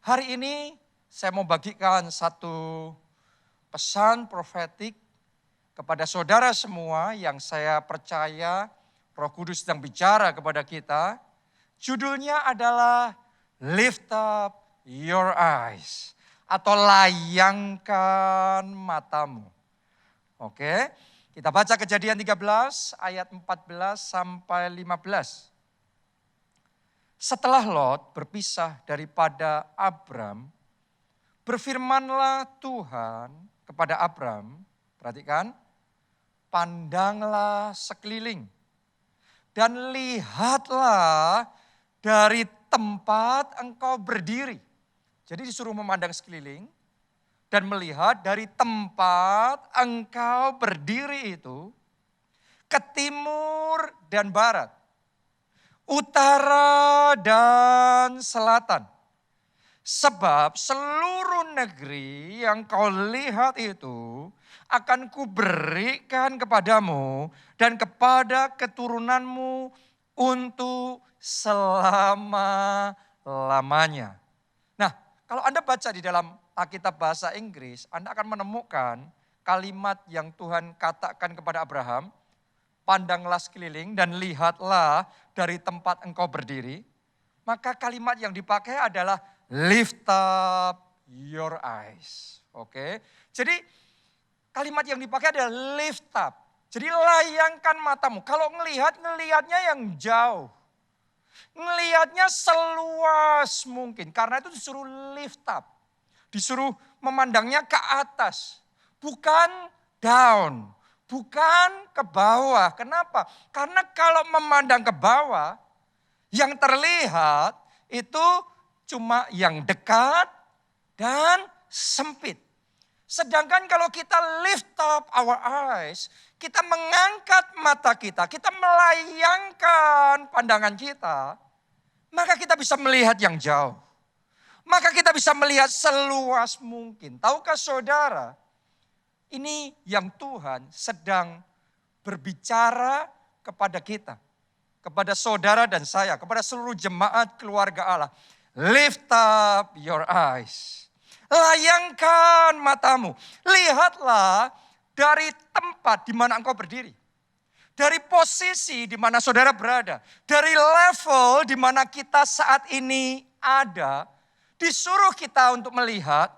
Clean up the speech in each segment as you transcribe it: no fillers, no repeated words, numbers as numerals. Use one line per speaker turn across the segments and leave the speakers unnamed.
Hari ini saya mau bagikan satu pesan profetik kepada saudara semua yang saya percaya Roh Kudus sedang bicara kepada kita. Judulnya adalah Lift Up Your Eyes atau layangkan matamu. Oke, kita baca Kejadian 13 ayat 14 sampai 15. Setelah Lot berpisah daripada Abram, berfirmanlah Tuhan kepada Abram, perhatikan, pandanglah sekeliling dan lihatlah dari tempat engkau berdiri. Jadi disuruh memandang sekeliling dan melihat dari tempat engkau berdiri itu ke timur dan barat, utara dan selatan. Sebab seluruh negeri yang kau lihat itu akan kuberikan kepadamu dan kepada keturunanmu untuk selama-lamanya. Nah, kalau Anda baca di dalam Alkitab bahasa Inggris, Anda akan menemukan kalimat yang Tuhan katakan kepada Abraham, pandanglah sekeliling dan lihatlah dari tempat engkau berdiri. Maka kalimat yang dipakai adalah lift up your eyes. Oke. Jadi kalimat yang dipakai adalah lift up. Jadi layangkan matamu. Kalau ngelihatnya yang jauh. Ngelihatnya seluas mungkin. Karena itu disuruh lift up. Disuruh memandangnya ke atas. Bukan down. Bukan ke bawah. Kenapa? Karena kalau memandang ke bawah, yang terlihat itu cuma yang dekat dan sempit. Sedangkan kalau kita lift up our eyes, kita mengangkat mata kita melayangkan pandangan kita, maka kita bisa melihat yang jauh. Maka kita bisa melihat seluas mungkin. Tahukah saudara, ini yang Tuhan sedang berbicara kepada kita. Kepada saudara dan saya, kepada seluruh jemaat keluarga Allah. Lift up your eyes. Layangkan matamu. Lihatlah dari tempat di mana engkau berdiri. Dari posisi di mana saudara berada. Dari level di mana kita saat ini ada. Disuruh kita untuk melihat.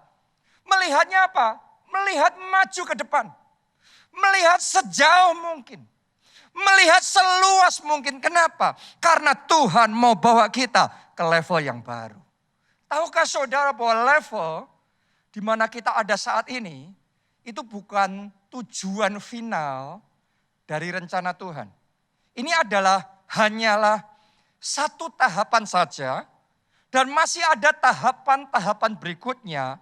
Melihatnya apa? Melihat maju ke depan. Melihat sejauh mungkin. Melihat seluas mungkin. Kenapa? Karena Tuhan mau bawa kita ke level yang baru. Tahukah saudara bahwa level di mana kita ada saat ini, itu bukan tujuan final dari rencana Tuhan. Ini hanyalah satu tahapan saja, dan masih ada tahapan-tahapan berikutnya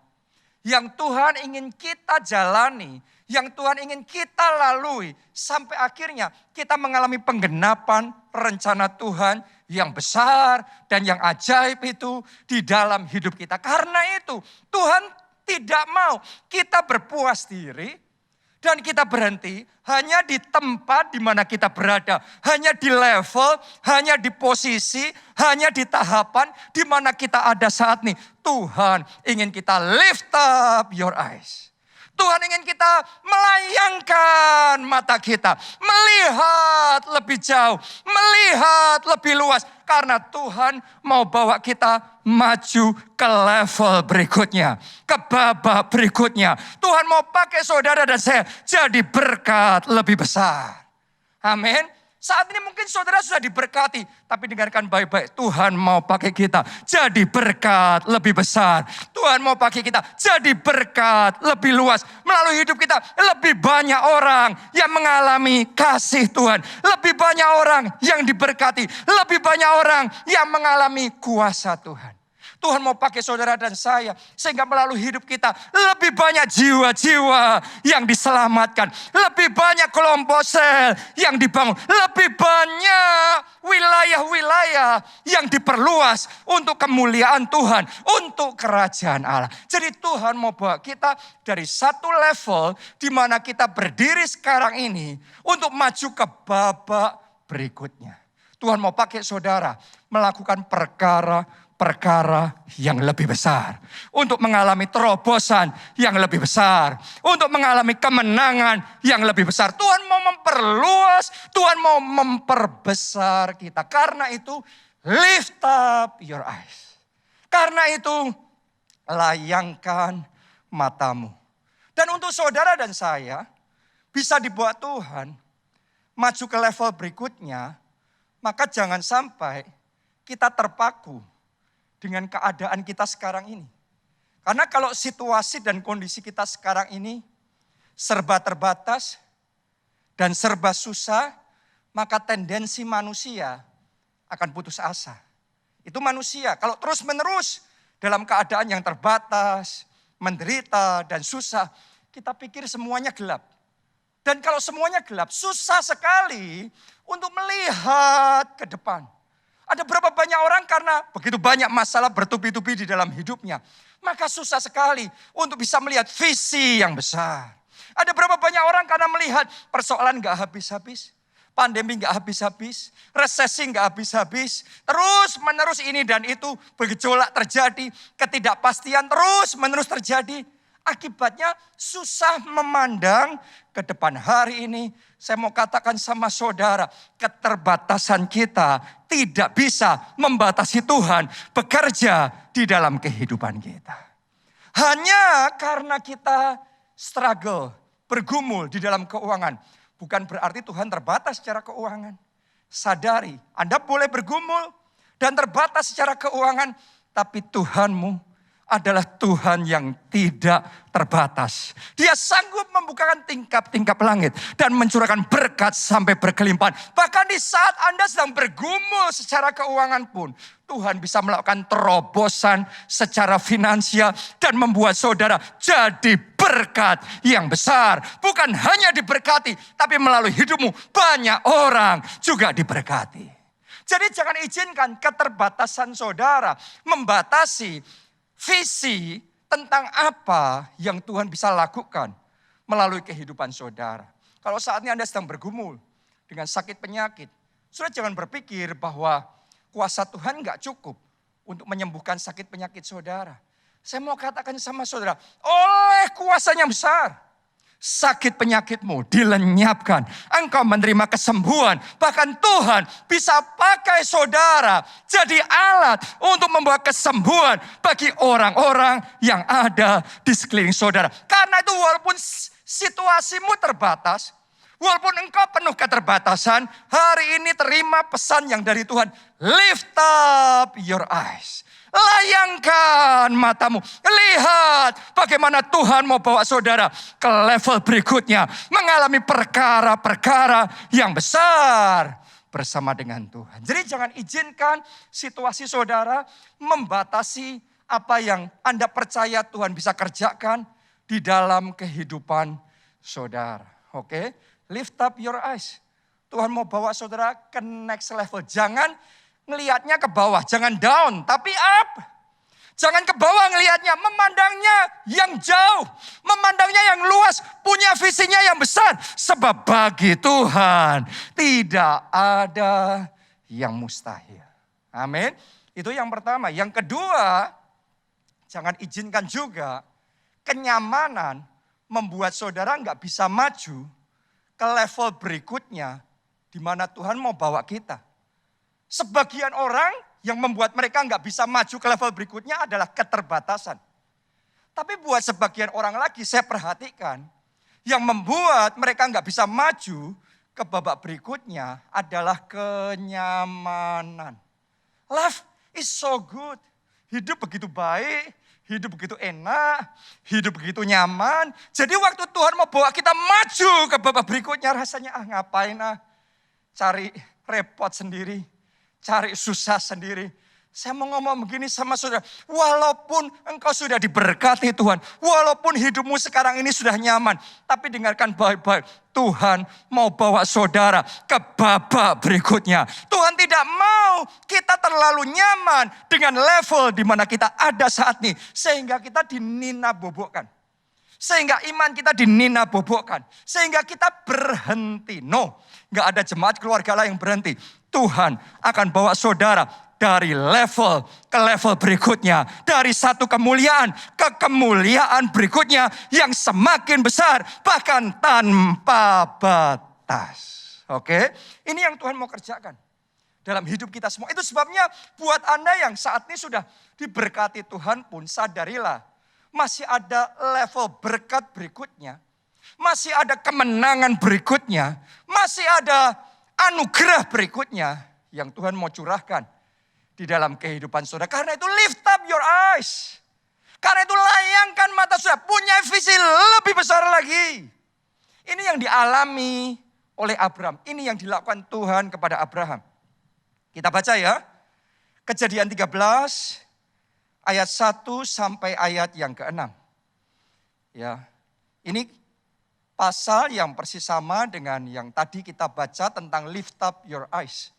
yang Tuhan ingin kita jalani, yang Tuhan ingin kita lalui, sampai akhirnya kita mengalami penggenapan rencana Tuhan yang besar dan yang ajaib itu di dalam hidup kita. Karena itu Tuhan tidak mau kita berpuas diri dan kita berhenti hanya di tempat di mana kita berada. Hanya di level, hanya di posisi, hanya di tahapan di mana kita ada saat ini. Tuhan ingin kita lift up your eyes. Tuhan ingin kita melayangkan mata kita. Melihat lebih jauh. Melihat lebih luas. Karena Tuhan mau bawa kita maju ke level berikutnya. Ke babak berikutnya. Tuhan mau pakai saudara dan saya jadi berkat lebih besar. Amin. Saat ini mungkin saudara sudah diberkati. Tapi dengarkan baik-baik. Tuhan mau pakai kita jadi berkat lebih besar. Tuhan mau pakai kita jadi berkat lebih luas. Melalui hidup kita lebih banyak orang yang mengalami kasih Tuhan. Lebih banyak orang yang diberkati. Lebih banyak orang yang mengalami kuasa Tuhan. Tuhan mau pakai saudara dan saya. Sehingga melalui hidup kita lebih banyak jiwa-jiwa yang diselamatkan. Lebih banyak kelompok sel yang dibangun. Lebih banyak wilayah-wilayah yang diperluas untuk kemuliaan Tuhan. Untuk kerajaan Allah. Jadi Tuhan mau bawa kita dari satu level di mana kita berdiri sekarang ini. Untuk maju ke babak berikutnya. Tuhan mau pakai saudara melakukan perkara perkara yang lebih besar. Untuk mengalami terobosan yang lebih besar. Untuk mengalami kemenangan yang lebih besar. Tuhan mau memperluas, Tuhan mau memperbesar kita. Karena itu, lift up your eyes. Karena itu, layangkan matamu. Dan untuk saudara dan saya, bisa dibawa Tuhan maju ke level berikutnya, maka jangan sampai kita terpaku dengan keadaan kita sekarang ini. Karena kalau situasi dan kondisi kita sekarang ini serba terbatas dan serba susah, maka tendensi manusia akan putus asa. Itu manusia, kalau terus-menerus dalam keadaan yang terbatas, menderita dan susah, kita pikir semuanya gelap. Dan kalau semuanya gelap, susah sekali untuk melihat ke depan. Ada berapa banyak orang karena begitu banyak masalah bertubi-tubi di dalam hidupnya. Maka susah sekali untuk bisa melihat visi yang besar. Ada berapa banyak orang karena melihat persoalan gak habis-habis. Pandemi gak habis-habis. Resesi gak habis-habis. Terus menerus ini dan itu bergejolak terjadi. Ketidakpastian terus menerus terjadi. Akibatnya susah memandang ke depan. Hari ini saya mau katakan sama saudara, keterbatasan kita tidak bisa membatasi Tuhan bekerja di dalam kehidupan kita. Hanya karena kita struggle, bergumul di dalam keuangan. Bukan berarti Tuhan terbatas secara keuangan. Sadari, Anda boleh bergumul dan terbatas secara keuangan. Tapi Tuhanmu adalah Tuhan yang tidak terbatas. Dia sanggup membukakan tingkap-tingkap langit dan mencurahkan berkat sampai berkelimpahan. Bahkan di saat Anda sedang bergumul secara keuangan pun, Tuhan bisa melakukan terobosan secara finansial dan membuat saudara jadi berkat yang besar. Bukan hanya diberkati, tapi melalui hidupmu banyak orang juga diberkati. Jadi jangan izinkan keterbatasan saudara membatasi visi tentang apa yang Tuhan bisa lakukan melalui kehidupan saudara. Kalau saat ini Anda sedang bergumul dengan sakit penyakit, saudara jangan berpikir bahwa kuasa Tuhan gak cukup untuk menyembuhkan sakit penyakit saudara. Saya mau katakan sama saudara, oleh kuasanya besar, sakit penyakitmu dilenyapkan. Engkau menerima kesembuhan. Bahkan Tuhan bisa pakai saudara jadi alat untuk membawa kesembuhan bagi orang-orang yang ada di sekeliling saudara. Karena itu walaupun situasimu terbatas, walaupun engkau penuh keterbatasan, hari ini terima pesan yang dari Tuhan. Lift up your eyes. Layangkan matamu. Lihat bagaimana Tuhan mau bawa saudara ke level berikutnya. Mengalami perkara-perkara yang besar bersama dengan Tuhan. Jadi jangan izinkan situasi saudara membatasi apa yang Anda percaya Tuhan bisa kerjakan di dalam kehidupan saudara. Oke? Lift up your eyes. Tuhan mau bawa saudara ke next level. Jangan ngelihatnya ke bawah, jangan down, tapi up. Jangan ke bawah ngelihatnya, memandangnya yang jauh, memandangnya yang luas, punya visinya yang besar. Sebab bagi Tuhan tidak ada yang mustahil. Amin. Itu yang pertama. Yang kedua, jangan izinkan juga kenyamanan membuat saudara nggak bisa maju ke level berikutnya di mana Tuhan mau bawa kita. Sebagian orang yang membuat mereka nggak bisa maju ke level berikutnya adalah keterbatasan. Tapi buat sebagian orang lagi saya perhatikan, yang membuat mereka nggak bisa maju ke babak berikutnya adalah kenyamanan. Life is so good. Hidup begitu baik, hidup begitu enak, hidup begitu nyaman. Jadi waktu Tuhan mau bawa kita maju ke babak berikutnya rasanya ngapain cari repot sendiri. Cari susah sendiri. Saya mau ngomong begini sama saudara. Walaupun engkau sudah diberkati Tuhan. Walaupun hidupmu sekarang ini sudah nyaman. Tapi dengarkan baik-baik. Tuhan mau bawa saudara ke babak berikutnya. Tuhan tidak mau kita terlalu nyaman dengan level di mana kita ada saat ini. Sehingga kita dininabobokkan. Sehingga iman kita dininabobokkan. Sehingga kita berhenti. No, gak ada jemaat keluarga lah yang berhenti. Tuhan akan bawa saudara dari level ke level berikutnya. Dari satu kemuliaan ke kemuliaan berikutnya yang semakin besar, bahkan tanpa batas. Oke, ini yang Tuhan mau kerjakan dalam hidup kita semua. Itu sebabnya buat Anda yang saat ini sudah diberkati Tuhan pun, sadarilah masih ada level berkat berikutnya. Masih ada kemenangan berikutnya. Masih ada anugerah berikutnya yang Tuhan mau curahkan di dalam kehidupan saudara. Karena itu lift up your eyes. Karena itu layangkan mata saudara, punya visi lebih besar lagi. Ini yang dialami oleh Abraham. Ini yang dilakukan Tuhan kepada Abraham. Kita baca ya. Kejadian 13 ayat 1 sampai ayat yang ke-6. Ya. Ini pasal yang persis sama dengan yang tadi kita baca tentang lift up your eyes.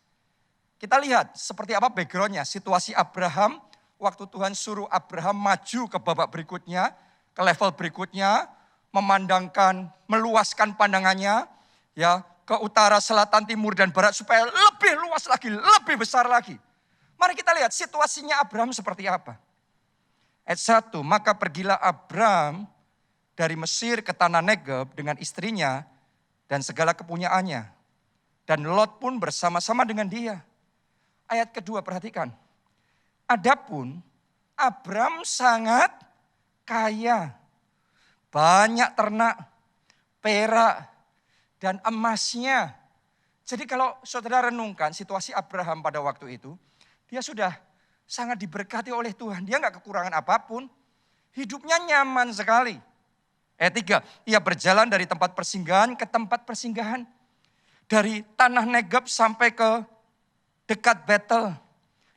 Kita lihat seperti apa backgroundnya, situasi Abraham waktu Tuhan suruh Abraham maju ke babak berikutnya, ke level berikutnya, memandangkan, meluaskan pandangannya, ya, ke utara, selatan, timur, dan barat supaya lebih luas lagi, lebih besar lagi. Mari kita lihat situasinya Abraham seperti apa. Ayat 1, maka pergilah Abraham dari Mesir ke tanah Negeb dengan istrinya dan segala kepunyaannya. Dan Lot pun bersama-sama dengan dia. Ayat kedua perhatikan. Adapun Abraham sangat kaya. Banyak ternak, perak, dan emasnya. Jadi kalau saudara renungkan situasi Abraham pada waktu itu. Dia sudah sangat diberkati oleh Tuhan. Dia nggak kekurangan apapun. Hidupnya nyaman sekali. Ayat 3, ia berjalan dari tempat persinggahan ke tempat persinggahan. Dari tanah Negeb sampai ke dekat Betel,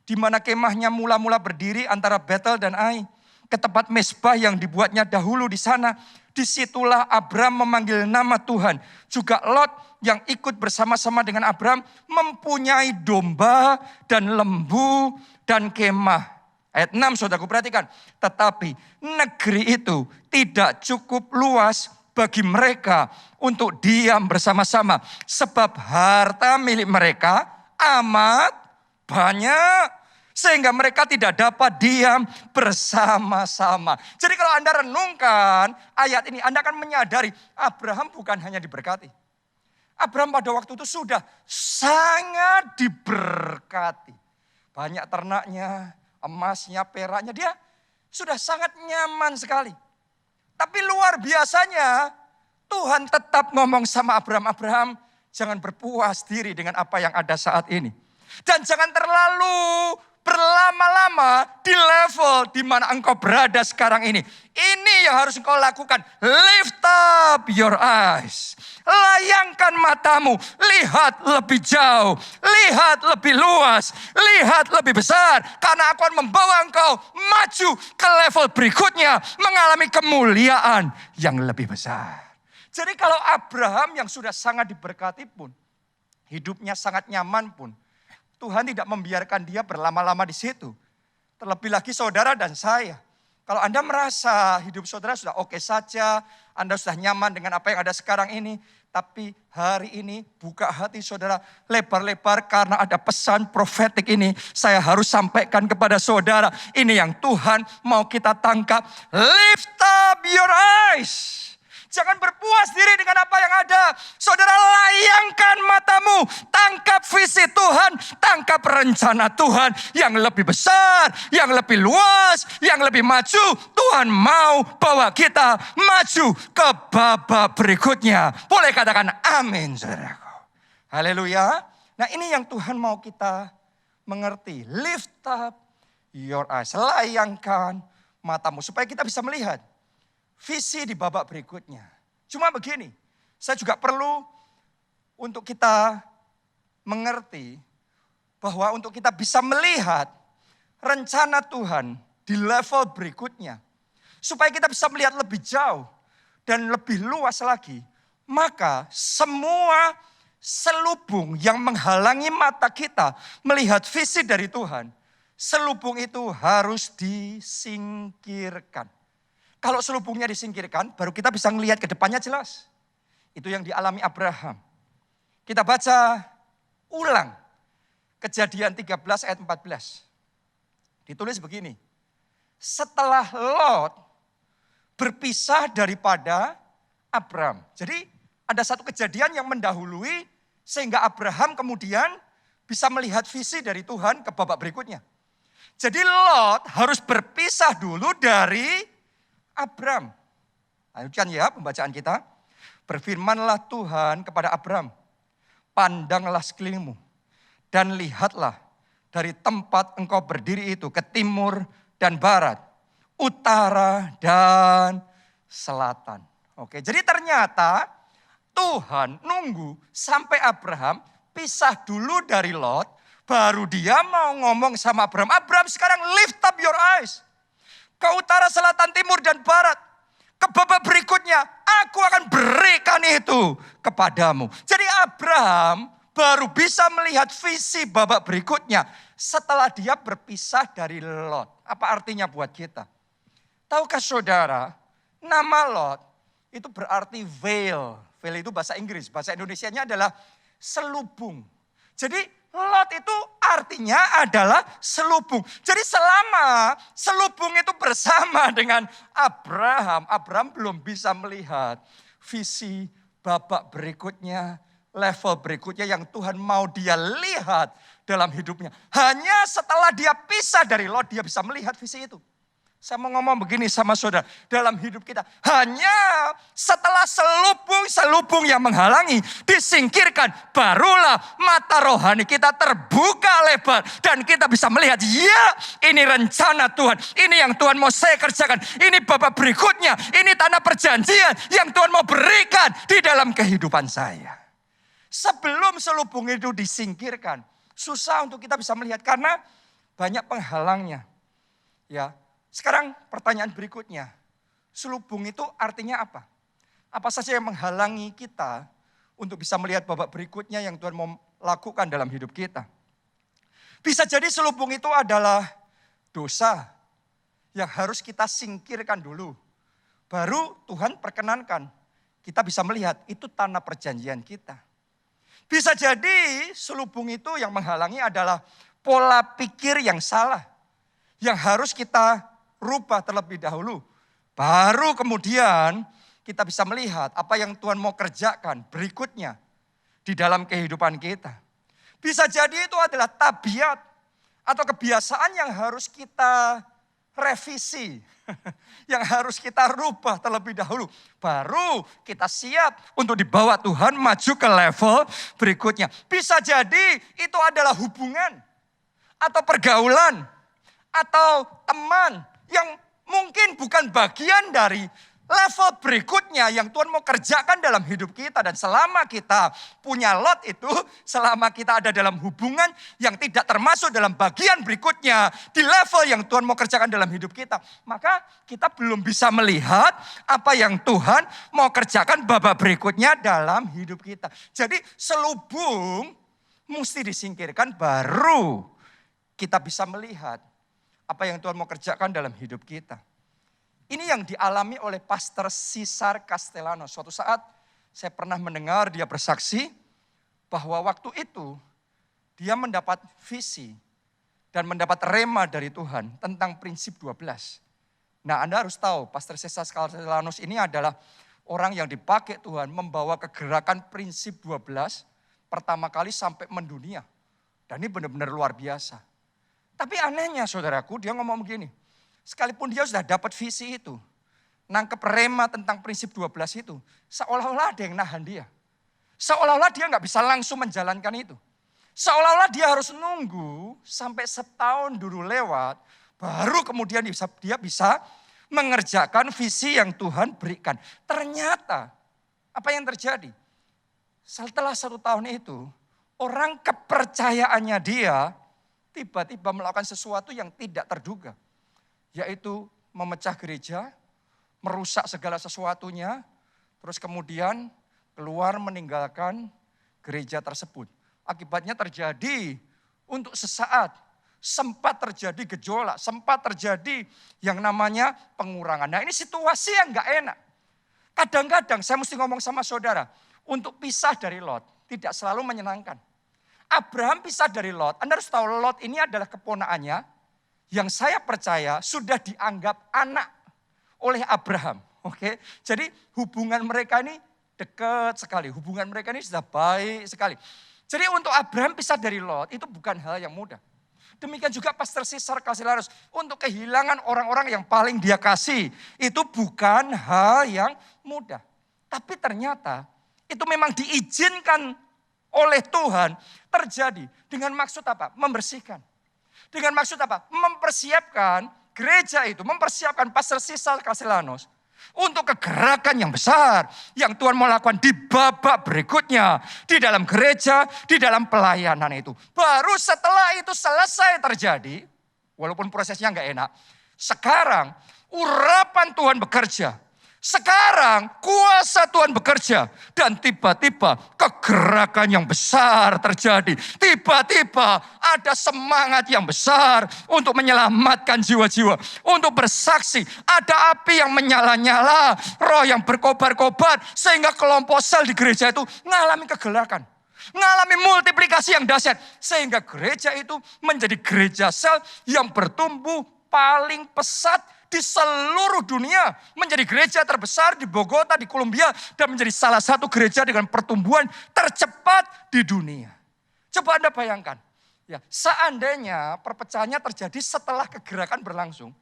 di mana kemahnya mula-mula berdiri antara Betel dan Ai, ke tempat mezbah yang dibuatnya dahulu di sana. Disitulah Abraham memanggil nama Tuhan. Juga Lot yang ikut bersama-sama dengan Abraham mempunyai domba dan lembu dan kemah. Ayat 6 saudaraku perhatikan. Tetapi negeri itu tidak cukup luas bagi mereka untuk diam bersama-sama. Sebab harta milik mereka amat banyak. Sehingga mereka tidak dapat diam bersama-sama. Jadi kalau Anda renungkan ayat ini, Anda akan menyadari Abraham bukan hanya diberkati. Abraham pada waktu itu sudah sangat diberkati. Banyak ternaknya, emasnya, peraknya. Dia sudah sangat nyaman sekali. Tapi luar biasanya Tuhan tetap ngomong sama Abraham. Abraham, jangan berpuas diri dengan apa yang ada saat ini. Dan jangan terlalu berlama-lama di level di mana engkau berada sekarang ini. Ini yang harus engkau lakukan. Lift up your eyes. Layangkan matamu. Lihat lebih jauh. Lihat lebih luas. Lihat lebih besar. Karena aku akan membawa engkau maju ke level berikutnya. Mengalami kemuliaan yang lebih besar. Jadi kalau Abraham yang sudah sangat diberkati pun, hidupnya sangat nyaman pun, Tuhan tidak membiarkan dia berlama-lama di situ. Terlebih lagi saudara dan saya. Kalau Anda merasa hidup saudara sudah oke saja, Anda sudah nyaman dengan apa yang ada sekarang ini. Tapi hari ini buka hati saudara lebar-lebar karena ada pesan profetik ini. Saya harus sampaikan kepada saudara. Ini yang Tuhan mau kita tangkap. Lift up your eyes. Jangan berpuas diri dengan apa yang ada. Saudara, layangkan matamu. Tangkap visi Tuhan. Tangkap rencana Tuhan yang lebih besar. Yang lebih luas. Yang lebih maju. Tuhan mau bawa kita maju ke babak berikutnya. Boleh katakan amin, saudaraku. Haleluya. Nah, ini yang Tuhan mau kita mengerti. Lift up your eyes. Layangkan matamu supaya kita bisa melihat visi di babak berikutnya. Cuma begini, saya juga perlu untuk kita mengerti bahwa untuk kita bisa melihat rencana Tuhan di level berikutnya. Supaya kita bisa melihat lebih jauh dan lebih luas lagi. Maka semua selubung yang menghalangi mata kita melihat visi dari Tuhan. Selubung itu harus disingkirkan. Kalau selubungnya disingkirkan, baru kita bisa melihat ke depannya jelas. Itu yang dialami Abraham. Kita baca ulang Kejadian 13 ayat 14. Ditulis begini. Setelah Lot berpisah daripada Abram. Jadi ada satu kejadian yang mendahului sehingga Abraham kemudian bisa melihat visi dari Tuhan ke babak berikutnya. Jadi Lot harus berpisah dulu dari Abram. Lanjutkan ya pembacaan kita. Berfirmanlah Tuhan kepada Abram. Pandanglah sekelilingmu dan lihatlah dari tempat engkau berdiri itu ke timur dan barat, utara dan selatan. Oke, jadi ternyata Tuhan nunggu sampai Abraham pisah dulu dari Lot, baru dia mau ngomong sama Abraham. Abraham sekarang lift up your eyes ke utara, selatan, timur dan barat. Ke babak berikutnya, aku akan berikan itu kepadamu. Jadi Abraham baru bisa melihat visi babak berikutnya setelah dia berpisah dari Lot. Apa artinya buat kita? Tahukah saudara, nama Lot itu berarti veil. Veil itu bahasa Inggris, bahasa Indonesianya adalah selubung. Jadi Lot itu artinya adalah selubung. Jadi selama selubung itu bersama dengan Abraham, Abraham belum bisa melihat visi babak berikutnya, level berikutnya yang Tuhan mau dia lihat dalam hidupnya. Hanya setelah dia pisah dari Lot, dia bisa melihat visi itu. Saya mau ngomong begini sama saudara, dalam hidup kita hanya setelah selubung-selubung yang menghalangi disingkirkan, barulah mata rohani kita terbuka lebar dan kita bisa melihat, ya ini rencana Tuhan, ini yang Tuhan mau saya kerjakan, ini babak berikutnya, ini tanah perjanjian yang Tuhan mau berikan di dalam kehidupan saya. Sebelum selubung itu disingkirkan, susah untuk kita bisa melihat karena banyak penghalangnya. Ya. Sekarang pertanyaan berikutnya, selubung itu artinya apa? Apa saja yang menghalangi kita untuk bisa melihat babak berikutnya yang Tuhan mau lakukan dalam hidup kita? Bisa jadi selubung itu adalah dosa yang harus kita singkirkan dulu. Baru Tuhan perkenankan kita bisa melihat itu tanah perjanjian kita. Bisa jadi selubung itu yang menghalangi adalah pola pikir yang salah. Yang harus kita rubah terlebih dahulu. Baru kemudian kita bisa melihat apa yang Tuhan mau kerjakan berikutnya di dalam kehidupan kita. Bisa jadi itu adalah tabiat atau kebiasaan yang harus kita revisi. Yang harus kita rubah terlebih dahulu. Baru kita siap untuk dibawa Tuhan maju ke level berikutnya. Bisa jadi itu adalah hubungan atau pergaulan atau teman yang mungkin bukan bagian dari level berikutnya yang Tuhan mau kerjakan dalam hidup kita. Dan selama kita punya Lot itu, selama kita ada dalam hubungan yang tidak termasuk dalam bagian berikutnya, di level yang Tuhan mau kerjakan dalam hidup kita, maka kita belum bisa melihat apa yang Tuhan mau kerjakan babak berikutnya dalam hidup kita. Jadi selubung mesti disingkirkan, baru kita bisa melihat apa yang Tuhan mau kerjakan dalam hidup kita. Ini yang dialami oleh Pastor Cesar Castellano. Suatu saat saya pernah mendengar dia bersaksi bahwa waktu itu dia mendapat visi dan mendapat rema dari Tuhan tentang prinsip 12. Nah, Anda harus tahu Pastor Cesar Castellano ini adalah orang yang dipakai Tuhan membawa kegerakan prinsip 12 pertama kali sampai mendunia. Dan ini benar-benar luar biasa. Tapi anehnya saudaraku, dia ngomong begini. Sekalipun dia sudah dapat visi itu, nangkep rema tentang prinsip 12 itu, seolah-olah ada yang nahan dia. Seolah-olah dia nggak bisa langsung menjalankan itu. Seolah-olah dia harus nunggu sampai setahun dulu lewat, baru kemudian dia bisa mengerjakan visi yang Tuhan berikan. Ternyata, apa yang terjadi? Setelah 1 tahun itu, orang kepercayaannya dia tiba-tiba melakukan sesuatu yang tidak terduga. Yaitu memecah gereja, merusak segala sesuatunya, terus kemudian keluar meninggalkan gereja tersebut. Akibatnya terjadi untuk sesaat, sempat terjadi gejolak, sempat terjadi yang namanya pengurangan. Nah ini situasi yang gak enak. Kadang-kadang saya mesti ngomong sama saudara, untuk pisah dari Lot tidak selalu menyenangkan. Abraham pisah dari Lot. Anda harus tahu Lot ini adalah keponakannya yang saya percaya sudah dianggap anak oleh Abraham. Oke, jadi hubungan mereka ini dekat sekali. Hubungan mereka ini sudah baik sekali. Jadi untuk Abraham pisah dari Lot itu bukan hal yang mudah. Demikian juga pas tersisar Kasilanos. Untuk kehilangan orang-orang yang paling dia kasih. Itu bukan hal yang mudah. Tapi ternyata itu memang diizinkan oleh Tuhan terjadi. Dengan maksud apa? Membersihkan. Dengan maksud apa? Mempersiapkan gereja itu. Mempersiapkan pas tersisar Kasilanos. Untuk kegerakan yang besar yang Tuhan mau lakukan di babak berikutnya. Di dalam gereja, di dalam pelayanan itu. Baru setelah itu selesai terjadi, walaupun prosesnya nggak enak. Sekarang urapan Tuhan bekerja. Sekarang kuasa Tuhan bekerja. Dan tiba-tiba kegerakan yang besar terjadi. Tiba-tiba ada semangat yang besar untuk menyelamatkan jiwa-jiwa. Untuk bersaksi. Ada api yang menyala-nyala. Roh yang berkobar-kobar. Sehingga kelompok sel di gereja itu mengalami kegerakan. Mengalami multiplikasi yang dahsyat. Sehingga gereja itu menjadi gereja sel yang bertumbuh paling pesat di seluruh dunia. Menjadi gereja terbesar di Bogota, di Kolombia. Dan menjadi salah satu gereja dengan pertumbuhan tercepat di dunia. Coba Anda bayangkan. Ya, seandainya perpecahannya terjadi setelah kegerakan berlangsung.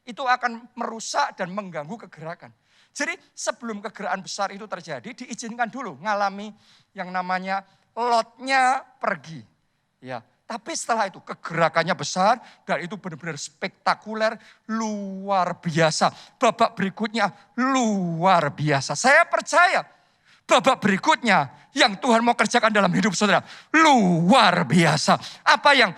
Itu akan merusak dan mengganggu kegerakan. Jadi sebelum kegerakan besar itu terjadi, diizinkan dulu ngalami yang namanya Lotnya pergi. Ya, tapi setelah itu kegerakannya besar dan itu benar-benar spektakuler, luar biasa. Babak berikutnya luar biasa. Saya percaya babak berikutnya yang Tuhan mau kerjakan dalam hidup saudara luar biasa. Apa yang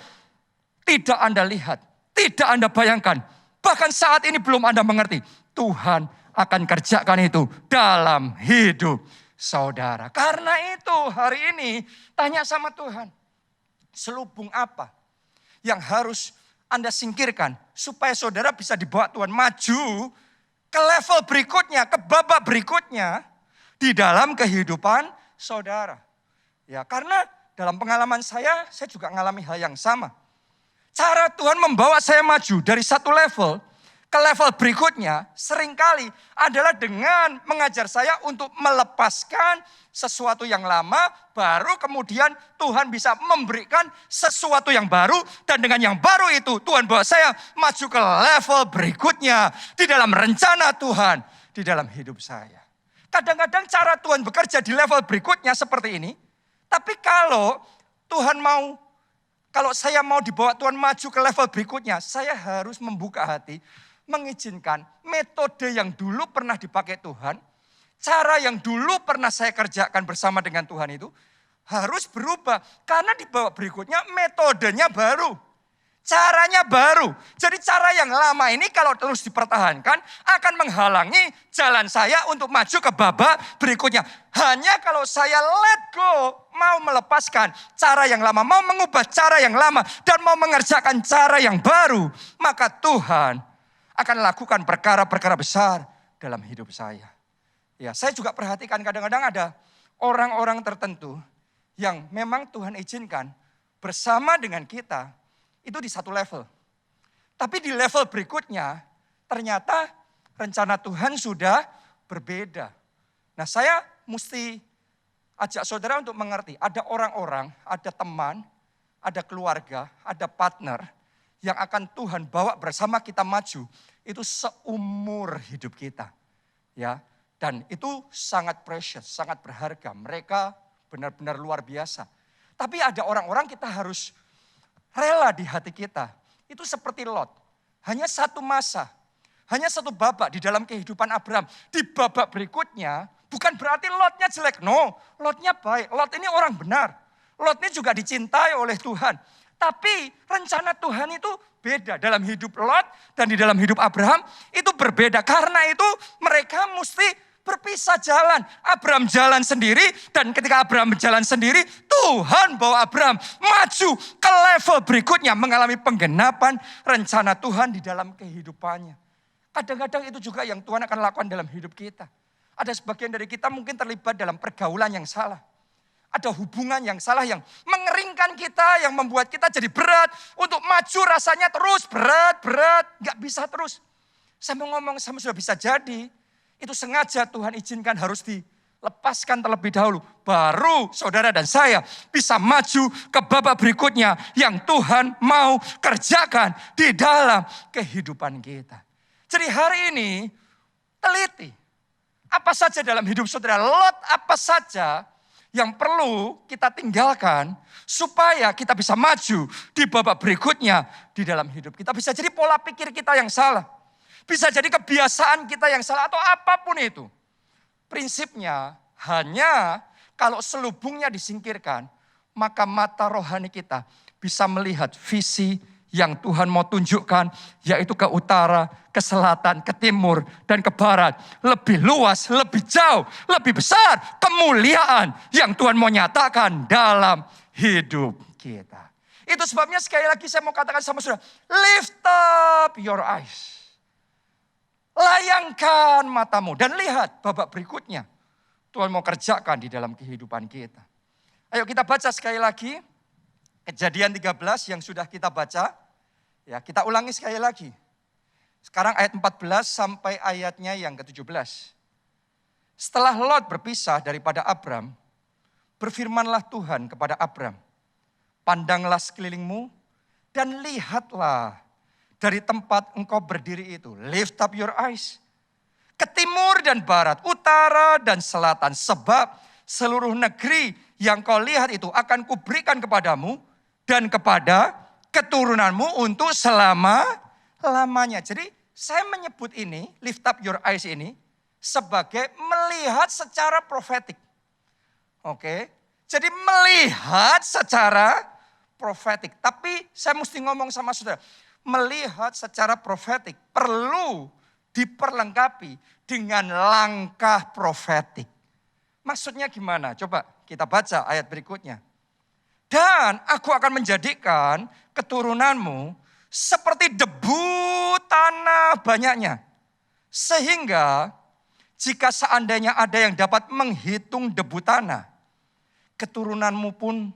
tidak Anda lihat, tidak Anda bayangkan, bahkan saat ini belum Anda mengerti, Tuhan akan kerjakan itu dalam hidup saudara. Karena itu hari ini tanya sama Tuhan. Selubung apa yang harus Anda singkirkan supaya saudara bisa dibawa Tuhan maju ke level berikutnya, ke babak berikutnya di dalam kehidupan saudara. Ya, karena dalam pengalaman saya juga mengalami hal yang sama. Cara Tuhan membawa saya maju dari satu level ke level berikutnya seringkali adalah dengan mengajar saya untuk melepaskan sesuatu yang lama, baru kemudian Tuhan bisa memberikan sesuatu yang baru, dan dengan yang baru itu Tuhan bawa saya maju ke level berikutnya di dalam rencana Tuhan di dalam hidup saya. Kadang-kadang cara Tuhan bekerja di level berikutnya seperti ini, tapi kalau saya mau dibawa Tuhan maju ke level berikutnya, saya harus membuka hati, mengizinkan metode yang dulu pernah dipakai Tuhan, cara yang dulu pernah saya kerjakan bersama dengan Tuhan itu harus berubah. Karena di babak berikutnya metodenya baru, caranya baru. Jadi cara yang lama ini kalau terus dipertahankan akan menghalangi jalan saya untuk maju ke babak berikutnya. Hanya kalau saya let go, mau melepaskan cara yang lama, mau mengubah cara yang lama dan mau mengerjakan cara yang baru, maka Tuhan akan lakukan perkara-perkara besar dalam hidup saya. Ya, saya juga perhatikan kadang-kadang ada orang-orang tertentu yang memang Tuhan izinkan bersama dengan kita itu di satu level. Tapi di level berikutnya ternyata rencana Tuhan sudah berbeda. Nah, saya mesti ajak saudara untuk mengerti. Ada orang-orang, ada teman, ada keluarga, ada partner yang akan Tuhan bawa bersama kita maju, itu seumur hidup kita. Ya, dan itu sangat precious, sangat berharga. Mereka benar-benar luar biasa. Tapi ada orang-orang kita harus rela di hati kita. Itu seperti Lot. Hanya satu masa, hanya satu babak di dalam kehidupan Abraham. Di babak berikutnya, bukan berarti Lotnya jelek. No, Lotnya baik. Lot ini orang benar. Lot ini juga dicintai oleh Tuhan. Tapi rencana Tuhan itu beda. Dalam hidup Lot dan di dalam hidup Abraham itu berbeda. Karena itu mereka mesti berpisah jalan. Abraham jalan sendiri dan ketika Abraham berjalan sendiri, Tuhan bawa Abraham maju ke level berikutnya. Mengalami penggenapan rencana Tuhan di dalam kehidupannya. Kadang-kadang itu juga yang Tuhan akan lakukan dalam hidup kita. Ada sebagian dari kita mungkin terlibat dalam pergaulan yang salah. Ada hubungan yang salah yang mengeringkan kita yang membuat kita jadi berat. Untuk maju rasanya terus berat. Gak bisa terus. Saya mau ngomong sama sudah bisa jadi. Itu sengaja Tuhan izinkan harus dilepaskan terlebih dahulu. Baru saudara dan saya bisa maju ke babak berikutnya yang Tuhan mau kerjakan di dalam kehidupan kita. Jadi hari ini teliti. Apa saja dalam hidup saudara, lot apa saja yang perlu kita tinggalkan supaya kita bisa maju di babak berikutnya di dalam hidup kita. Bisa jadi pola pikir kita yang salah. Bisa jadi kebiasaan kita yang salah atau apapun itu. Prinsipnya hanya kalau selubungnya disingkirkan, maka mata rohani kita bisa melihat visi yang Tuhan mau tunjukkan, yaitu ke utara, ke selatan, ke timur, dan ke barat. Lebih luas, lebih jauh, lebih besar kemuliaan yang Tuhan mau nyatakan dalam hidup kita. Itu sebabnya sekali lagi saya mau katakan sama saudara, lift up your eyes. Layangkan matamu dan lihat babak berikutnya. Tuhan mau kerjakan di dalam kehidupan kita. Ayo kita baca sekali lagi. Kejadian 13 yang sudah kita baca. Ya, kita ulangi sekali lagi. Sekarang ayat 14 sampai ayatnya yang ke-17. Setelah Lot berpisah daripada Abram, berfirmanlah Tuhan kepada Abram, pandanglah sekelilingmu dan lihatlah dari tempat engkau berdiri itu. Lift up your eyes. Ke timur dan barat, utara dan selatan. Sebab seluruh negeri yang kau lihat itu akan kuberikan kepadamu dan kepada keturunanmu untuk selama-lamanya. Jadi saya menyebut ini, lift up your eyes ini, sebagai melihat secara profetik. Oke, jadi melihat secara profetik. Tapi saya mesti ngomong sama saudara, melihat secara profetik perlu diperlengkapi dengan langkah profetik. Maksudnya gimana? Coba kita baca ayat berikutnya. Dan aku akan menjadikan keturunanmu seperti debu tanah banyaknya. Sehingga jika seandainya ada yang dapat menghitung debu tanah, keturunanmu pun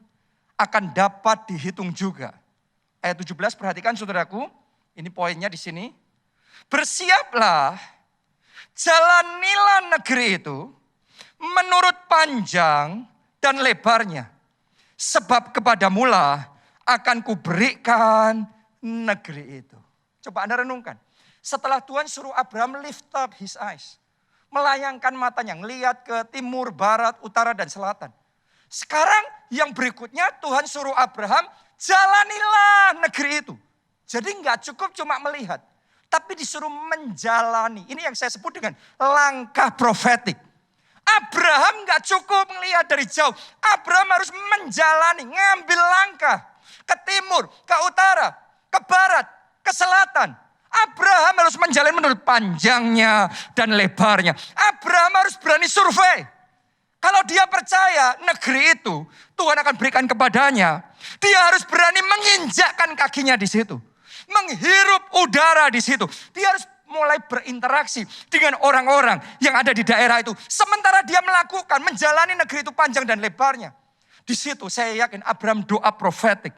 akan dapat dihitung juga. Ayat 17 perhatikan saudaraku, ini poinnya di sini. Bersiaplah, jalanilah negeri itu menurut panjang dan lebarnya. Sebab kepadamulah akan kuberikan negeri itu. Coba Anda renungkan. Setelah Tuhan suruh Abraham lift up his eyes. Melayangkan matanya, ngelihat ke timur, barat, utara, dan selatan. Sekarang yang berikutnya Tuhan suruh Abraham, jalanilah negeri itu. Jadi nggak cukup cuma melihat. Tapi disuruh menjalani. Ini yang saya sebut dengan langkah profetik. Abraham gak cukup melihat dari jauh. Abraham harus menjalani, ngambil langkah. Ke timur, ke utara, ke barat, ke selatan. Abraham harus menjalani menurut panjangnya dan lebarnya. Abraham harus berani survei. Kalau dia percaya negeri itu Tuhan akan berikan kepadanya, dia harus berani menginjakkan kakinya di situ. Menghirup udara di situ. Dia harus mulai berinteraksi dengan orang-orang yang ada di daerah itu. Sementara dia melakukan, menjalani negeri itu panjang dan lebarnya. Di situ saya yakin Abraham doa profetik.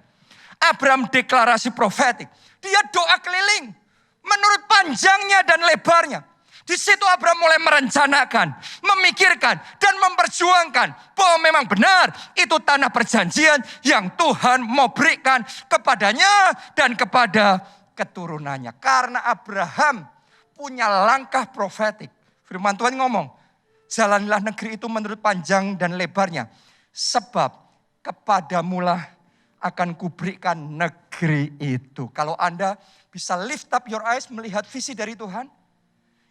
Abraham deklarasi profetik. Dia doa keliling menurut panjangnya dan lebarnya. Di situ Abraham mulai merencanakan, memikirkan, dan memperjuangkan bahwa memang benar itu tanah perjanjian yang Tuhan mau berikan kepadanya dan kepada keturunannya. Karena Abraham punya langkah profetik. Firman Tuhan ngomong, jalanilah negeri itu menurut panjang dan lebarnya. Sebab kepadamulah akan kuberikan negeri itu. Kalau Anda bisa lift up your eyes melihat visi dari Tuhan,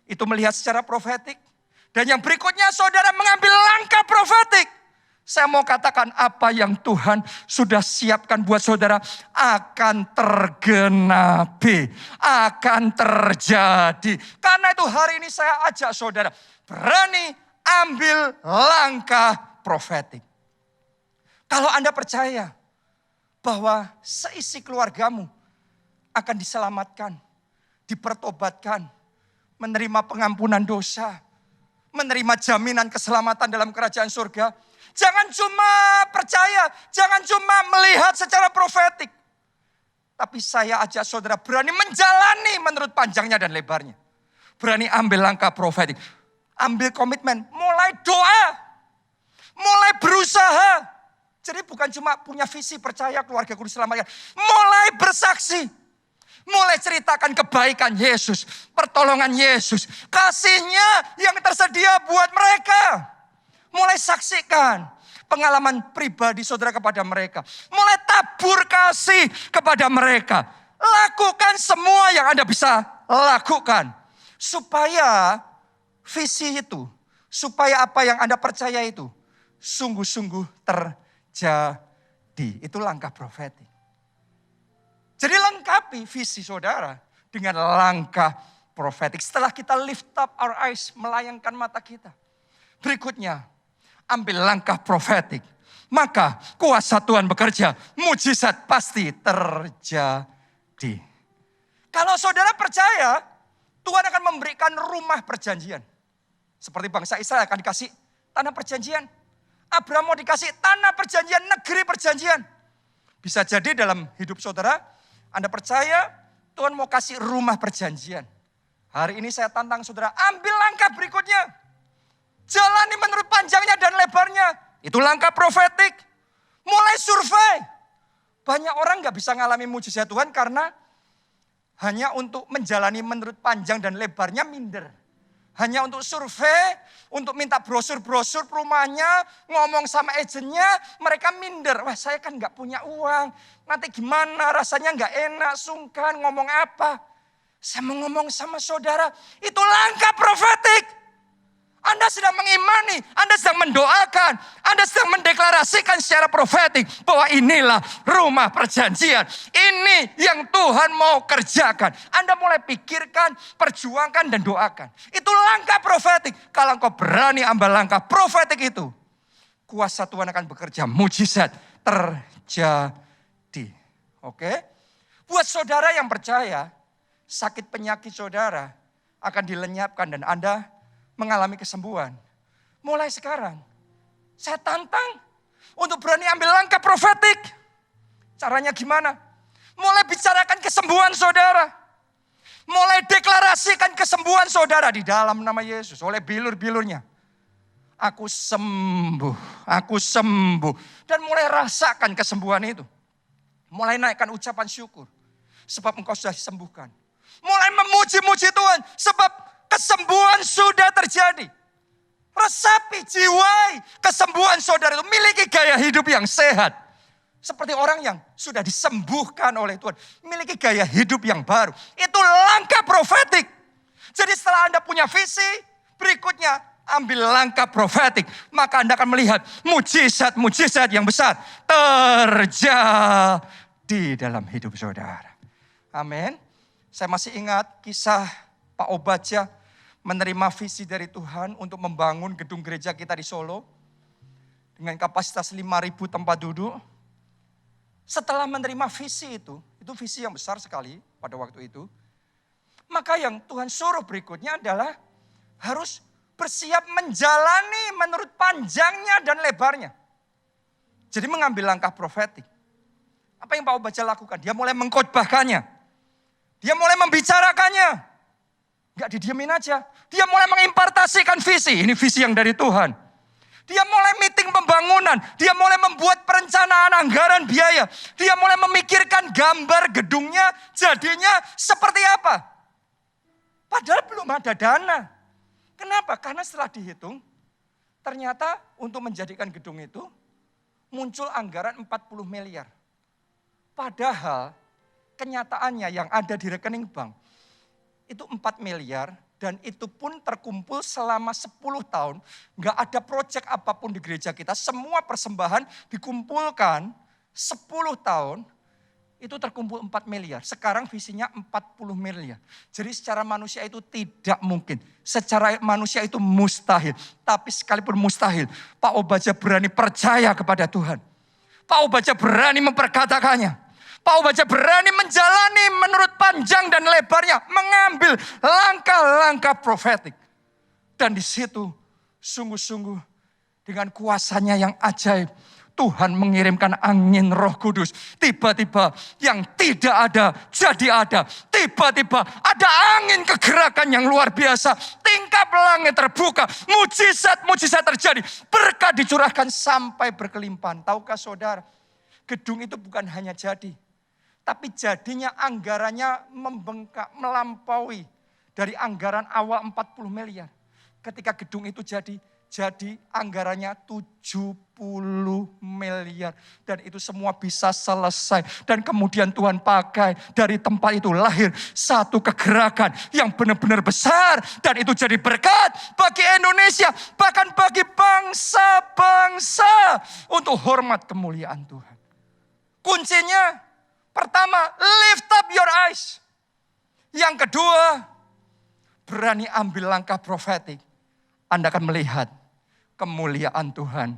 itu melihat secara profetik. Dan yang berikutnya saudara mengambil langkah profetik. Saya mau katakan apa yang Tuhan sudah siapkan buat saudara akan tergenapi, akan terjadi. Karena itu hari ini saya ajak saudara berani ambil langkah profetik. Kalau Anda percaya bahwa seisi keluargamu akan diselamatkan, dipertobatkan, menerima pengampunan dosa, menerima jaminan keselamatan dalam kerajaan surga, Jangan cuma percaya, jangan cuma melihat secara profetik. Tapi saya ajak saudara berani menjalani menurut panjangnya dan lebarnya. Berani ambil langkah profetik. Ambil komitmen, mulai doa. Mulai berusaha. Jadi bukan cuma punya visi percaya keluarga kudus diselamatkan. Mulai bersaksi. Mulai ceritakan kebaikan Yesus. Pertolongan Yesus. Kasihnya yang tersedia buat mereka. Mulai saksikan pengalaman pribadi saudara kepada mereka. Mulai tabur kasih kepada mereka. Lakukan semua yang Anda bisa lakukan. Supaya visi itu, supaya apa yang Anda percaya itu sungguh-sungguh terjadi. Itu langkah profetik. Jadi lengkapi visi saudara dengan langkah profetik. Setelah kita lift up our eyes, melayangkan mata kita. Berikutnya, ambil langkah profetik. Maka kuasa Tuhan bekerja, mujizat pasti terjadi. Kalau saudara percaya, Tuhan akan memberikan rumah perjanjian. Seperti bangsa Israel akan dikasih tanah perjanjian. Abraham mau dikasih tanah perjanjian, negeri perjanjian. Bisa jadi dalam hidup saudara, Anda percaya Tuhan mau kasih rumah perjanjian. Hari ini saya tantang saudara, ambil langkah berikutnya. Jalani menurut panjangnya dan lebarnya. Itu langkah profetik. Mulai survei. Banyak orang gak bisa ngalami mujizat Tuhan karena hanya untuk menjalani menurut panjang dan lebarnya minder. Hanya untuk survei, untuk minta brosur-brosur perumahannya, ngomong sama agennya, mereka minder. Wah, saya kan gak punya uang. Nanti gimana, rasanya gak enak, sungkan, ngomong apa. Saya mau ngomong sama saudara, itu langkah profetik. Anda sedang mengimani, Anda sedang mendoakan, Anda sedang mendeklarasikan secara profetik bahwa inilah rumah perjanjian. Ini yang Tuhan mau kerjakan. Anda mulai pikirkan, perjuangkan dan doakan. Itu langkah profetik. Kalau engkau berani ambil langkah profetik itu, kuasa Tuhan akan bekerja, mujizat terjadi. Oke? Buat saudara yang percaya, sakit penyakit saudara akan dilenyapkan dan Anda mengalami kesembuhan. Mulai sekarang, saya tantang untuk berani ambil langkah profetik. Caranya gimana? Mulai bicarakan kesembuhan saudara. Mulai deklarasikan kesembuhan saudara di dalam nama Yesus oleh bilur-bilurnya. Aku sembuh, aku sembuh. Dan mulai rasakan kesembuhan itu. Mulai naikkan ucapan syukur. Sebab engkau sudah disembuhkan. Mulai memuji-muji Tuhan sebab kesembuhan sudah terjadi. Resapi, jiwai kesembuhan saudara itu. Miliki gaya hidup yang sehat. Seperti orang yang sudah disembuhkan oleh Tuhan. Miliki gaya hidup yang baru. Itu langkah profetik. Jadi setelah Anda punya visi, berikutnya ambil langkah profetik. Maka Anda akan melihat mujizat-mujizat yang besar terjadi dalam hidup saudara. Amin. Saya masih ingat kisah Pak Obadja menerima visi dari Tuhan untuk membangun gedung gereja kita di Solo dengan kapasitas 5.000 tempat duduk. Setelah menerima visi itu visi yang besar sekali pada waktu itu. Maka yang Tuhan suruh berikutnya adalah harus bersiap menjalani menurut panjangnya dan lebarnya. Jadi mengambil langkah profetik. Apa yang Pak Obadja lakukan? Dia mulai mengkhotbahkannya. Dia mulai membicarakannya. Gak didiemin aja. Dia mulai mengimpartasikan visi. Ini visi yang dari Tuhan. Dia mulai meeting pembangunan. Dia mulai membuat perencanaan anggaran biaya. Dia mulai memikirkan gambar gedungnya jadinya seperti apa. Padahal belum ada dana. Kenapa? Karena setelah dihitung, ternyata untuk menjadikan gedung itu muncul anggaran 40 miliar. Padahal kenyataannya yang ada di rekening bank itu 4 miliar dan itu pun terkumpul selama 10 tahun. Gak ada proyek apapun di gereja kita. Semua persembahan dikumpulkan 10 tahun. Itu terkumpul 4 miliar. Sekarang visinya 40 miliar. Jadi secara manusia itu tidak mungkin. Secara manusia itu mustahil. Tapi sekalipun mustahil, Pak Obadja berani percaya kepada Tuhan. Pak Obadja berani memperkatakannya. Pak Obadja berani menjalani menurut panjang dan lebarnya. Mengambil langkah-langkah profetik. Dan di situ sungguh-sungguh Dengan kuasanya yang ajaib, Tuhan mengirimkan angin Roh Kudus. Tiba-tiba yang tidak ada jadi ada. Tiba-tiba ada angin kegerakan yang luar biasa. Tingkap langit terbuka. Mujizat-mujizat terjadi. Berkat dicurahkan sampai berkelimpahan. Tahukah saudara, gedung itu bukan hanya jadi. Tapi jadinya anggarannya membengkak, melampaui. Dari anggaran awal 40 miliar. Ketika gedung itu jadi anggarannya 70 miliar. Dan itu semua bisa selesai. Dan kemudian Tuhan pakai dari tempat itu lahir satu kegerakan yang benar-benar besar. Dan itu jadi berkat bagi Indonesia. Bahkan bagi bangsa-bangsa. Untuk hormat kemuliaan Tuhan. Kuncinya pertama, lift up your eyes. Yang kedua, berani ambil langkah profetik. Anda akan melihat kemuliaan Tuhan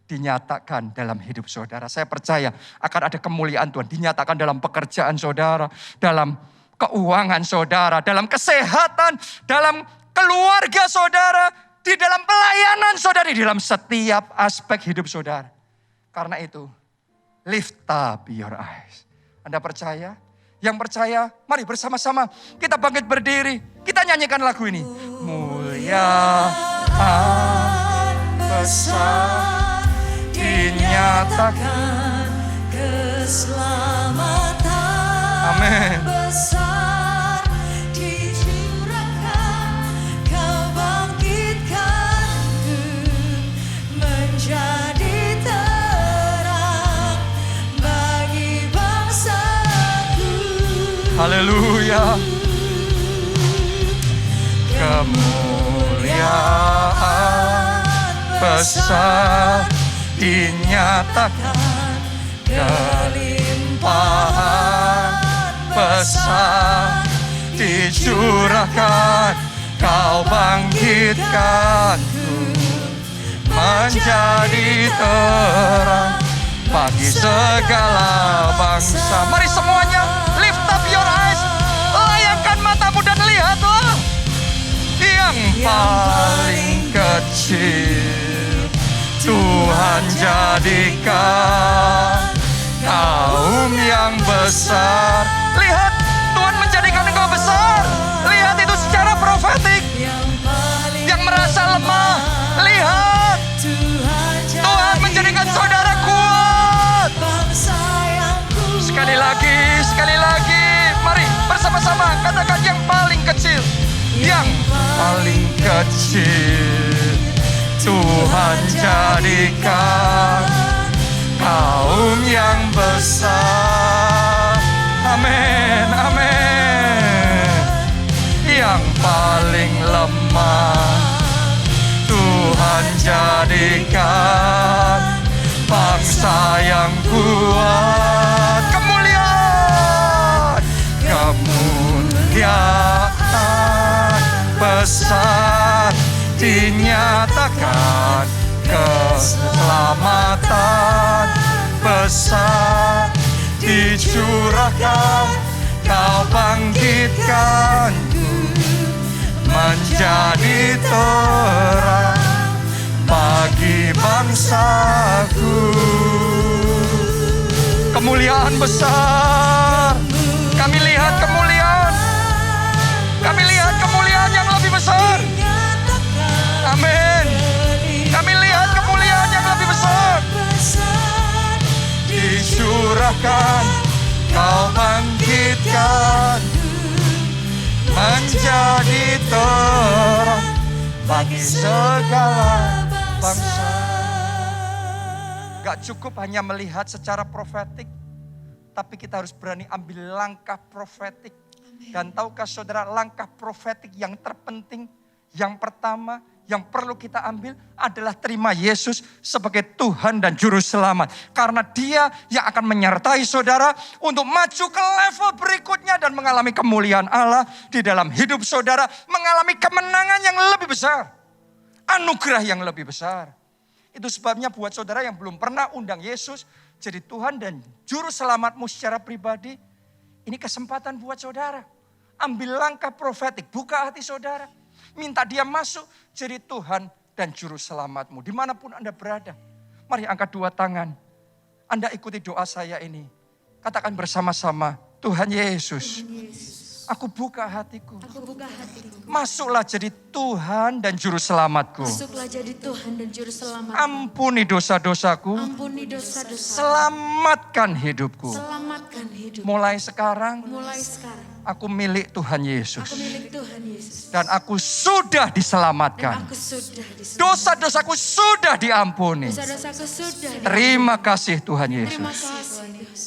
dinyatakan dalam hidup saudara. Saya percaya akan ada kemuliaan Tuhan dinyatakan dalam pekerjaan saudara, dalam keuangan saudara, dalam kesehatan, dalam keluarga saudara, di dalam pelayanan saudara, di dalam setiap aspek hidup saudara. Karena itu, lift up your eyes. Anda percaya? Yang percaya, mari bersama-sama kita bangkit berdiri. Kita nyanyikan lagu ini. Mulia besar dinyatakan keselamatan. Amin. Besar dicurahkan, Kau bangkitkanku menjadi terang bagi bangsaku. Haleluya. Kemuliaan besar dinyatakan, kelimpahan besar dicurahkan, Kau bangkitkanku menjadi terang bagi segala bangsa. Mari semuanya lift up your eyes. Layangkan matamu dan lihatlah. Yang paling kecil Tuhan jadikan kaum yang besar. Lihat, Tuhan menjadikan engkau besar. Lihat itu secara profetik. Yang merasa lemah, lihat, Tuhan menjadikan saudara kuat. Sekali lagi, mari bersama-sama katakan yang paling kecil. Yang paling kecil Tuhan jadikan kaum yang besar. Amin, amin. Yang paling lemah Tuhan jadikan bangsa yang kuat. Kemuliaan besar dinyatakan, keselamatan besar dicurahkan, Kau bangkitkanku menjadi terang bagi bangsaku. Kemuliaan besar, kami lihat kemuliaan. Kami lihat kemuliaan yang lebih besar. Amin. Kami lihat kemuliaan yang lebih besar. Dicurahkan, Kau bangkitkan menjadi terang bagi segala bangsa. Gak cukup hanya melihat secara profetik, tapi kita harus berani ambil langkah profetik. Dan tahukah saudara, langkah profetik yang terpenting, yang pertama, yang perlu kita ambil adalah terima Yesus sebagai Tuhan dan Juru Selamat. Karena Dia yang akan menyertai saudara untuk maju ke level berikutnya dan mengalami kemuliaan Allah di dalam hidup saudara. Mengalami kemenangan yang lebih besar. Anugerah yang lebih besar. Itu sebabnya buat saudara yang belum pernah undang Yesus jadi Tuhan dan Juru Selamatmu secara pribadi, ini kesempatan buat saudara. Ambil langkah profetik, buka hati saudara. Minta Dia masuk jadi Tuhan dan Juru Selamatmu. Dimanapun Anda berada, mari angkat dua tangan. Anda ikuti doa saya ini. Katakan bersama-sama, Tuhan Yesus, aku buka hatiku. Masuklah jadi Tuhan dan Juru Selamatku. Ampuni dosa-dosaku. Selamatkan hidupku. Mulai sekarang, aku milik Tuhan Yesus. Dan aku sudah diselamatkan. Dosa-dosaku sudah diampuni. Terima kasih Tuhan Yesus.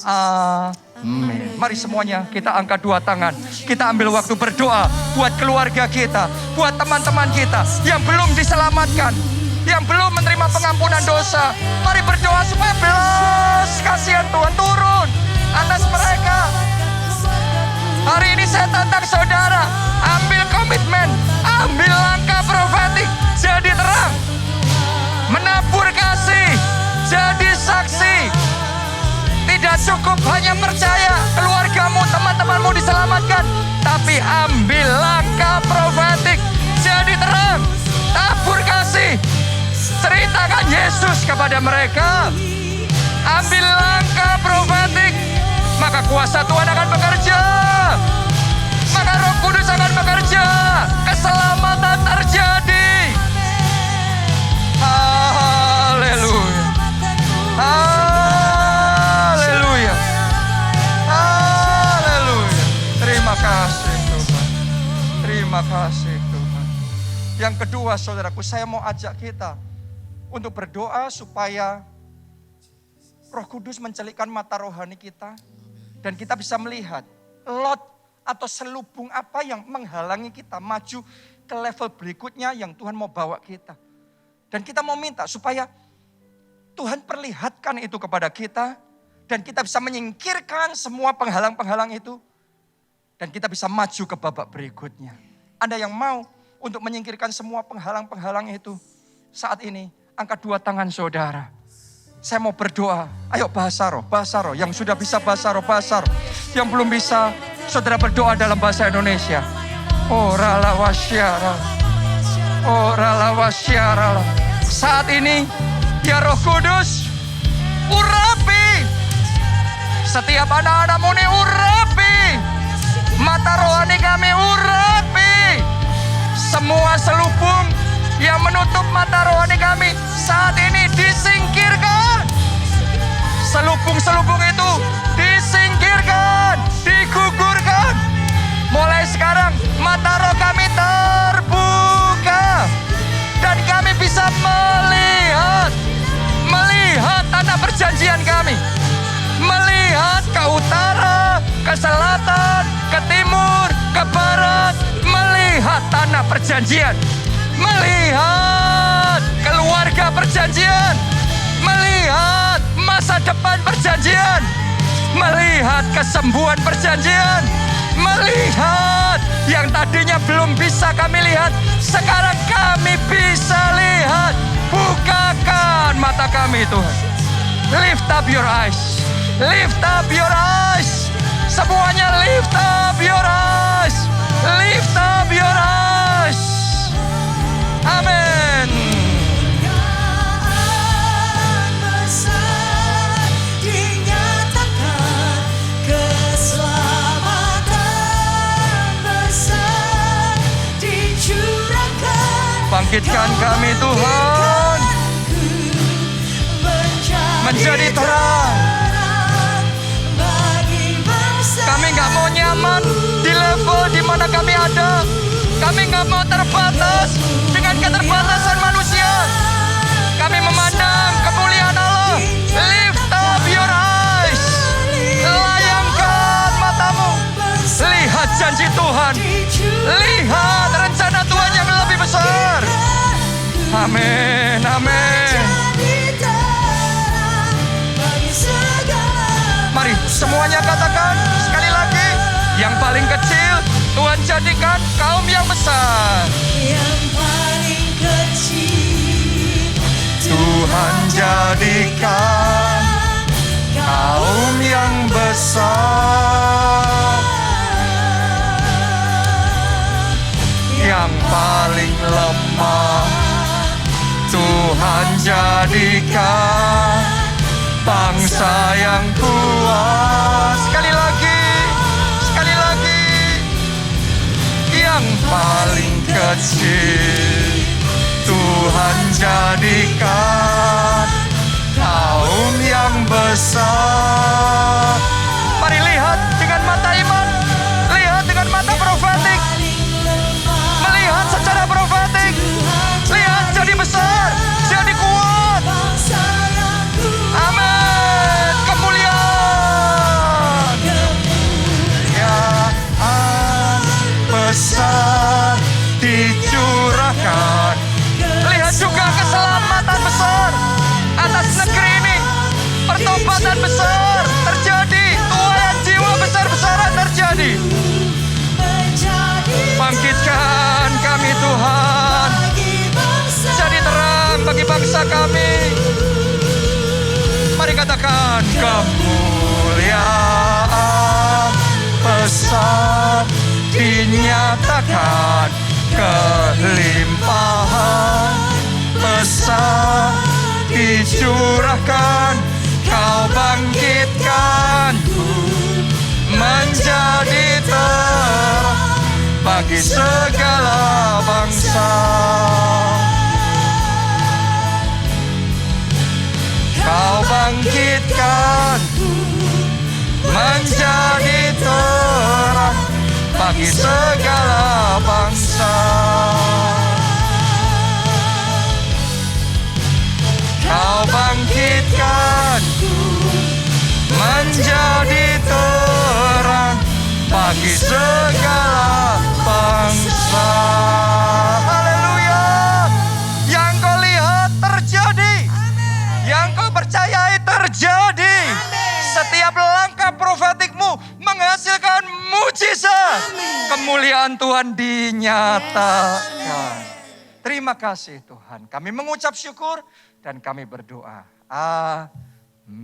Amin. Mari semuanya kita angkat dua tangan. Kita ambil waktu berdoa buat keluarga kita, buat teman-teman kita yang belum diselamatkan, yang belum menerima pengampunan dosa. Mari berdoa supaya belas kasihan Tuhan turun atas mereka. Hari ini saya tantang saudara, ambil komitmen, ambil langkah profetik, jadi terang, menabur kasih, jadi saksi. Tidak cukup hanya percaya keluargamu, teman-temanmu diselamatkan, tapi ambil langkah profetik, jadi terang, tabur kasih, ceritakan Yesus kepada mereka. Ambil langkah profetik, maka kuasa Tuhan akan bekerja, maka Roh Kudus akan bekerja, keselamatan terjadi. Haleluya. Haleluya. Haleluya. Terima kasih Tuhan. Terima kasih Tuhan. Yang kedua saudaraku, saya mau ajak kita untuk berdoa supaya Roh Kudus mencelikkan mata rohani kita dan kita bisa melihat lot atau selubung apa yang menghalangi kita maju ke level berikutnya yang Tuhan mau bawa kita. Dan kita mau minta supaya Tuhan perlihatkan itu kepada kita dan kita bisa menyingkirkan semua penghalang-penghalang itu dan kita bisa maju ke babak berikutnya. Anda yang mau untuk menyingkirkan semua penghalang-penghalang itu saat ini, angkat dua tangan saudara. Saya mau berdoa. Ayo bahasa roh. Yang sudah bisa bahasa roh. Yang belum bisa, saudara berdoa dalam bahasa Indonesia. Oh rala wasyara. Oh rala wasyara. Saat ini, ya Roh Kudus, urapi setiap anak-anakmu ini, urapi mata rohani kami, urapi semua selubung yang menutup mata rohani kami saat ini disingkirkan. Selubung-selubung itu disingkirkan, digugurkan. Mulai sekarang mata roh kami terbuka dan kami bisa melihat tanah perjanjian kami. Melihat ke utara, ke selatan, ke timur, ke barat. Melihat tanah perjanjian. Melihat keluarga perjanjian, melihat masa depan perjanjian, melihat kesembuhan perjanjian, melihat yang tadinya belum bisa kami lihat, sekarang kami bisa lihat. Bukakan mata kami Tuhan. Lift up your eyes, lift up your eyes, semuanya lift up your eyes, lift up your eyes. Amin. Bangkitkan kami Tuhan, menjadi terang. Kami gak mau nyaman di level di mana kami ada. Kami gak mau terbatas dengan keterbatasan manusia. Kami memandang kemuliaan Allah. Lift up your eyes. Layangkan matamu. Lihat janji Tuhan. Lihat rencana Tuhan yang lebih besar. Amin, amin. Mari semuanya katakan sekali lagi. Yang paling kecil Tuhan jadikan kaum yang besar. Yang paling kecil Tuhan jadikan kaum yang besar. Yang paling lemah Tuhan jadikan bangsa yang kuat. Sekali lagi, yang paling kecil Tuhan jadikan kaum yang besar. Mari lihat dengan mata iman, lihat dengan mata profetik, melihat secara profetik, lihat jadi besar, jadi kuat. Amin. Kemuliaan besar dicurahkan. Lihat juga keselamatan besar atas negeri ini. Pertobatan besar terjadi, tuaian jiwa besar-besaran terjadi. Bangkitkan kami Tuhan, jadi terang bagi bangsa kami. Mari katakan, kemuliaan besar dinyatakan, kelimpahan besar dicurahkan. Kau bangkitkanku menjadi terang bagi segala bangsa. Kau bangkitkanku menjadi terang bagi segala bangsa. Kau bangkitkanku menjadi terang bagi segala bangsa. Haleluya. Yang kau lihat terjadi, yang kau percayai terjadi. Setiap langkah profetikmu menghasilkan mujizat. Kemuliaan Tuhan dinyatakan. Terima kasih Tuhan. Kami mengucap syukur dan kami berdoa. Amin.